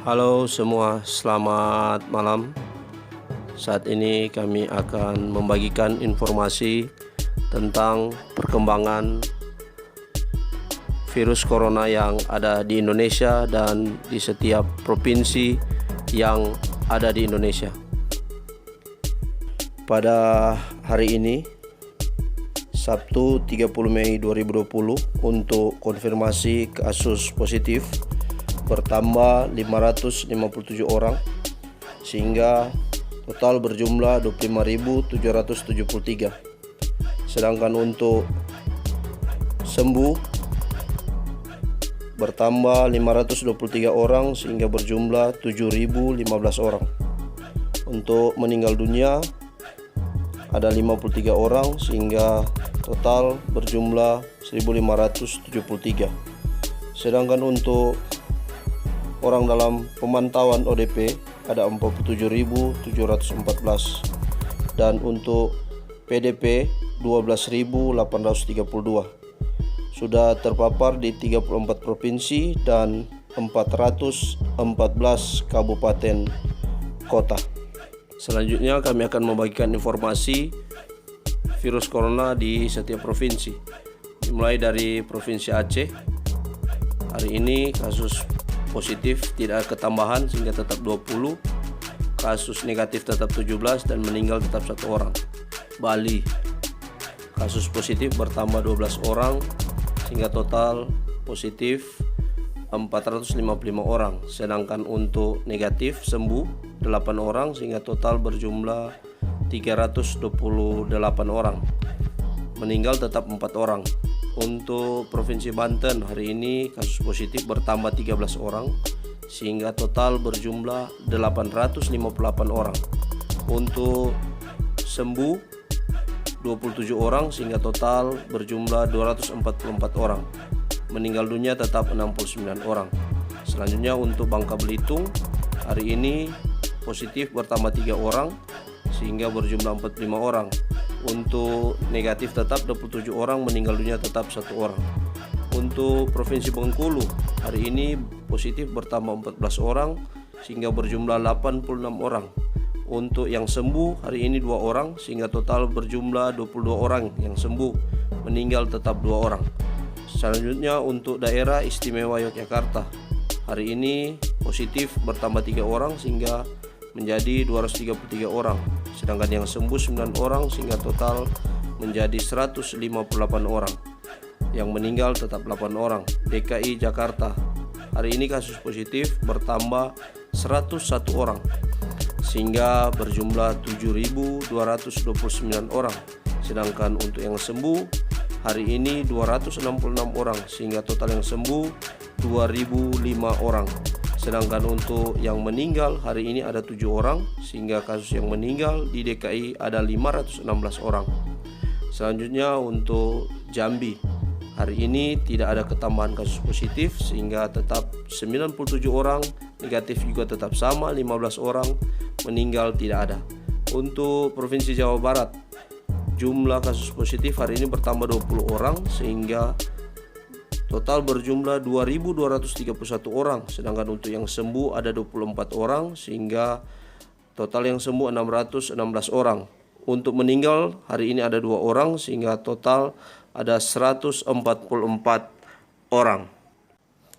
Halo semua, selamat malam. Saat ini kami akan membagikan informasi tentang perkembangan virus corona yang ada di Indonesia dan di setiap provinsi yang ada di Indonesia. Pada hari ini, Sabtu 30 Mei 2020, untuk konfirmasi kasus positif bertambah 557 orang sehingga total berjumlah 25.773. Sedangkan untuk sembuh bertambah 523 orang sehingga berjumlah 7.015 orang. Untuk meninggal dunia ada 53 orang sehingga total berjumlah 1.573. Sedangkan untuk orang dalam pemantauan ODP ada 47.714 dan untuk PDP 12.832. Sudah terpapar di 34 provinsi dan 414 kabupaten kota. Selanjutnya kami akan membagikan informasi virus corona di setiap provinsi. Dimulai dari Provinsi Aceh. Hari ini kasus positif tidak ada ketambahan sehingga tetap 20, kasus negatif tetap 17 dan meninggal tetap 1 orang. Bali, kasus positif bertambah 12 orang sehingga total positif 455 orang. Sedangkan untuk negatif sembuh 8 orang sehingga total berjumlah 328 orang. Meninggal tetap 4 orang. Untuk Provinsi Banten, hari ini kasus positif bertambah 13 orang sehingga total berjumlah 858 orang. Untuk sembuh 27 orang sehingga total berjumlah 244 orang. Meninggal dunia tetap 69 orang. Selanjutnya untuk Bangka Belitung, hari ini positif bertambah 3 orang sehingga berjumlah 45 orang. Untuk negatif tetap 27 orang, meninggal dunia tetap 1 orang. Untuk Provinsi Bengkulu, hari ini positif bertambah 14 orang sehingga berjumlah 86 orang. Untuk yang sembuh hari ini 2 orang sehingga total berjumlah 22 orang yang sembuh, meninggal tetap 2 orang. Selanjutnya untuk Daerah Istimewa Yogyakarta, hari ini positif bertambah 3 orang sehingga menjadi 233 orang. Sedangkan yang sembuh 9 orang sehingga total menjadi 158 orang. Yang meninggal tetap 8 orang. DKI Jakarta, hari ini kasus positif bertambah 101 orang sehingga berjumlah 7.229 orang. Sedangkan untuk yang sembuh hari ini 266 orang sehingga total yang sembuh 2.005 orang. Sedangkan untuk yang meninggal hari ini ada 7 orang sehingga kasus yang meninggal di DKI ada 516 orang. Selanjutnya untuk Jambi, hari ini tidak ada ketambahan kasus positif sehingga tetap 97 orang, negatif juga tetap sama 15 orang, meninggal tidak ada. Untuk Provinsi Jawa Barat, jumlah kasus positif hari ini bertambah 20 orang sehingga total berjumlah 2.231 orang. Sedangkan untuk yang sembuh ada 24 orang sehingga total yang sembuh 616 orang. Untuk meninggal hari ini ada 2 orang sehingga total ada 144 orang.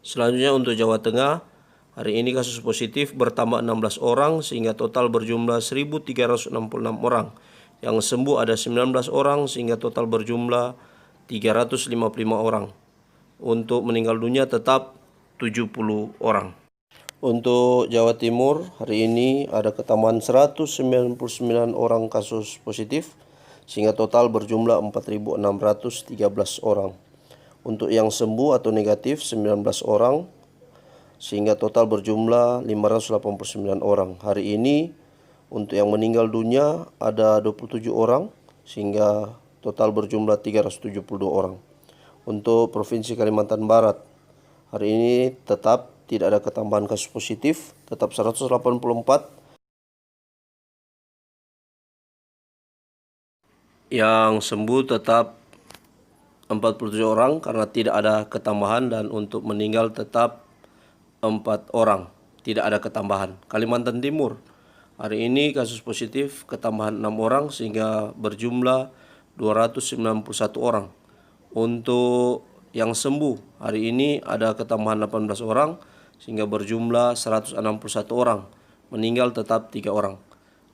Selanjutnya untuk Jawa Tengah, hari ini kasus positif bertambah 16 orang sehingga total berjumlah 1.366 orang. Yang sembuh ada 19 orang sehingga total berjumlah 355 orang. Untuk meninggal dunia tetap 70 orang. Untuk Jawa Timur, hari ini ada ketambahan 199 orang kasus positif sehingga total berjumlah 4.613 orang. Untuk yang sembuh atau negatif 19 orang sehingga total berjumlah 589 orang. Hari ini untuk yang meninggal dunia ada 27 orang sehingga total berjumlah 372 orang. Untuk Provinsi Kalimantan Barat, hari ini tetap tidak ada ketambahan kasus positif, tetap 184. Yang sembuh tetap 47 orang karena tidak ada ketambahan, dan untuk meninggal tetap 4 orang. tidak ada ketambahan. Kalimantan Timur, hari ini kasus positif ketambahan 6 orang sehingga berjumlah 291 orang. Untuk yang sembuh, hari ini ada ketambahan 18 orang sehingga berjumlah 161 orang. Meninggal tetap 3 orang.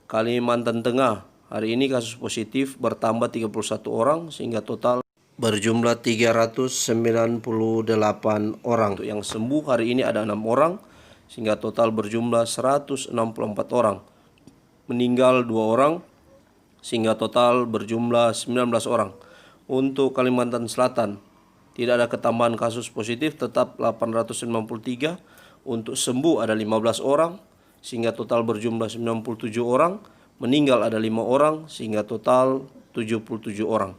Kalimantan Tengah, hari ini kasus positif bertambah 31 orang sehingga total berjumlah 398 orang. Untuk yang sembuh hari ini ada 6 orang sehingga total berjumlah 164 orang. Meninggal 2 orang sehingga total berjumlah 19 orang. Untuk Kalimantan Selatan tidak ada ketambahan kasus positif, tetap 893. Untuk sembuh ada 15 orang sehingga total berjumlah 97 orang. Meninggal ada 5 orang sehingga total 77 orang.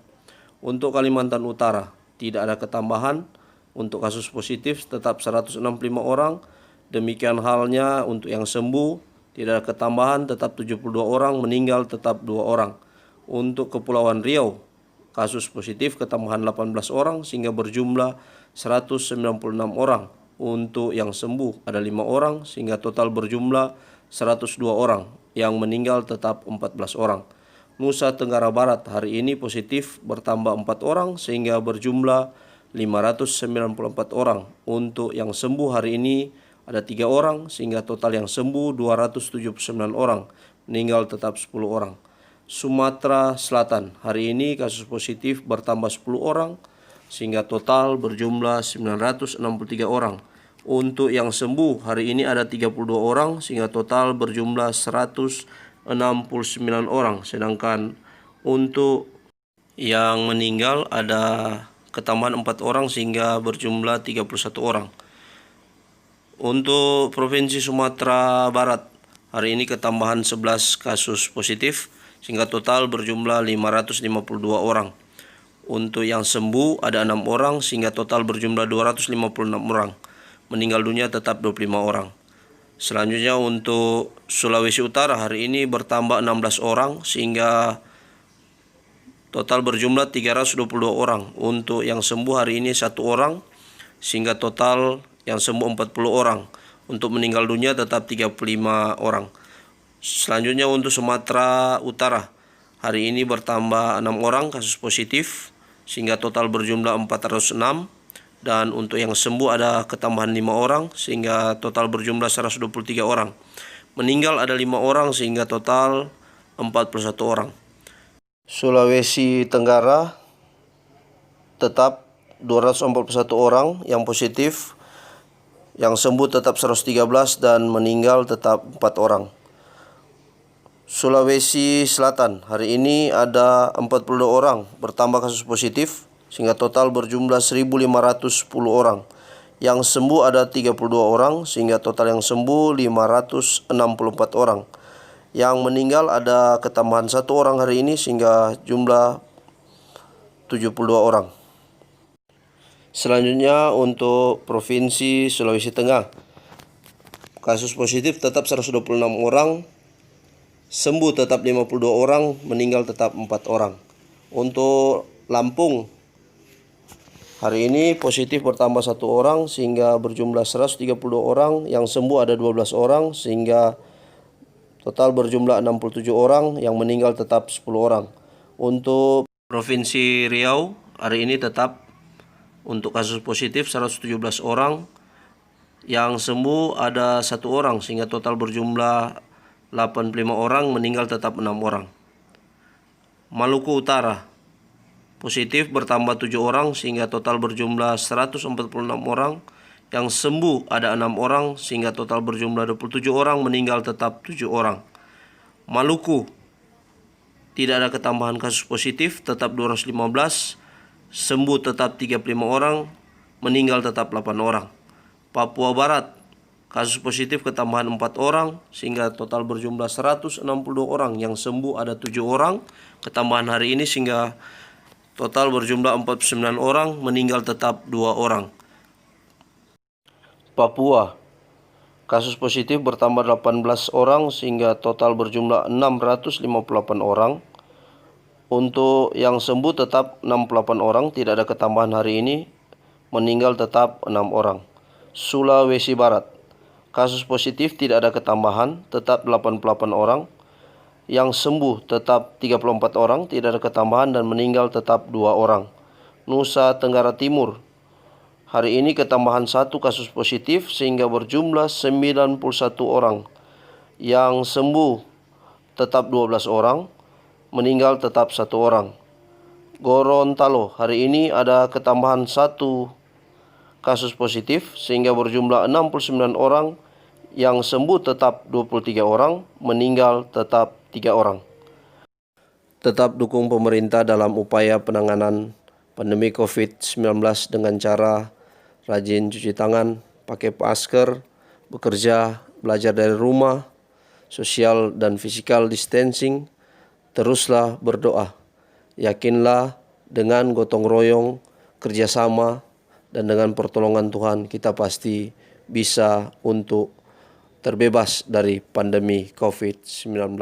Untuk Kalimantan Utara tidak ada ketambahan untuk kasus positif, tetap 165 orang. Demikian halnya untuk yang sembuh tidak ada ketambahan, tetap 72 orang. Meninggal tetap 2 orang. Untuk Kepulauan Riau kasus positif ketambahan 18 orang sehingga berjumlah 196 orang. Untuk yang sembuh ada 5 orang sehingga total berjumlah 102 orang. Yang meninggal tetap 14 orang. Nusa Tenggara Barat hari ini positif bertambah 4 orang sehingga berjumlah 594 orang. Untuk yang sembuh hari ini ada 3 orang sehingga total yang sembuh 279 orang. Meninggal tetap 10 orang. Sumatera Selatan hari ini kasus positif bertambah 10 orang sehingga total berjumlah 963 orang. Untuk yang sembuh hari ini ada 32 orang sehingga total berjumlah 169 orang. Sedangkan untuk yang meninggal ada ketambahan 4 orang sehingga berjumlah 31 orang. Untuk Provinsi Sumatera Barat hari ini ketambahan 11 kasus positif sehingga total berjumlah 552 orang. Untuk yang sembuh ada 6 orang sehingga total berjumlah 256 orang. Meninggal dunia tetap 25 orang. Selanjutnya untuk Sulawesi Utara hari ini bertambah 16 orang sehingga total berjumlah 322 orang. Untuk yang sembuh hari ini 1 orang sehingga total yang sembuh 40 orang. Untuk meninggal dunia tetap 35 orang. Selanjutnya untuk Sumatera Utara hari ini bertambah 6 orang kasus positif sehingga total berjumlah 406. Dan untuk yang sembuh ada ketambahan 5 orang sehingga total berjumlah 123 orang. Meninggal ada 5 orang sehingga total 41 orang. Sulawesi Tenggara tetap 241 orang yang positif. Yang sembuh tetap 113 dan meninggal tetap 4 orang. Sulawesi Selatan hari ini ada 42 orang bertambah kasus positif sehingga total berjumlah 1.510 orang. Yang sembuh ada 32 orang sehingga total yang sembuh 564 orang. Yang meninggal ada ketambahan 1 orang hari ini sehingga jumlah 72 orang. Selanjutnya untuk Provinsi Sulawesi Tengah kasus positif tetap 126 orang. Sembuh tetap 52 orang, meninggal tetap 4 orang. Untuk Lampung hari ini positif bertambah 1 orang sehingga berjumlah 132 orang. Yang sembuh ada 12 orang sehingga total berjumlah 67 orang. Yang meninggal tetap 10 orang. Untuk Provinsi Riau hari ini tetap untuk kasus positif 117 orang. Yang sembuh ada 1 orang sehingga total berjumlah 85 orang, meninggal tetap 6 orang. Maluku Utara positif bertambah 7 orang sehingga total berjumlah 146 orang. Yang sembuh ada 6 orang sehingga total berjumlah 27 orang, meninggal tetap 7 orang. Maluku tidak ada ketambahan kasus positif, tetap 215. Sembuh tetap 35 orang, meninggal tetap 8 orang. Papua Barat kasus positif ketambahan 4 orang sehingga total berjumlah 162 orang. Yang sembuh ada 7 orang ketambahan hari ini sehingga total berjumlah 49 orang, meninggal tetap 2 orang. Papua kasus positif bertambah 18 orang sehingga total berjumlah 658 orang. Untuk yang sembuh tetap 68 orang, tidak ada ketambahan hari ini. Meninggal tetap 6 orang. Sulawesi Barat Kasus positif tidak ada ketambahan, tetap 88 orang. Yang sembuh tetap 34 orang, tidak ada ketambahan, dan meninggal tetap 2 orang. Nusa Tenggara Timur, hari ini ketambahan 1 kasus positif sehingga berjumlah 91 orang. Yang sembuh tetap 12 orang, meninggal tetap 1 orang. Gorontalo, hari ini ada ketambahan 1 kasus positif sehingga berjumlah 69 orang. Yang sembuh tetap 23 orang, meninggal tetap 3 orang. Tetap dukung pemerintah dalam upaya penanganan pandemi COVID-19 dengan cara rajin cuci tangan, pakai masker, bekerja, belajar dari rumah, social dan physical distancing. Teruslah berdoa. Yakinlah dengan gotong royong, kerjasama, dan dengan pertolongan Tuhan kita pasti bisa untuk terbebas dari pandemi COVID-19.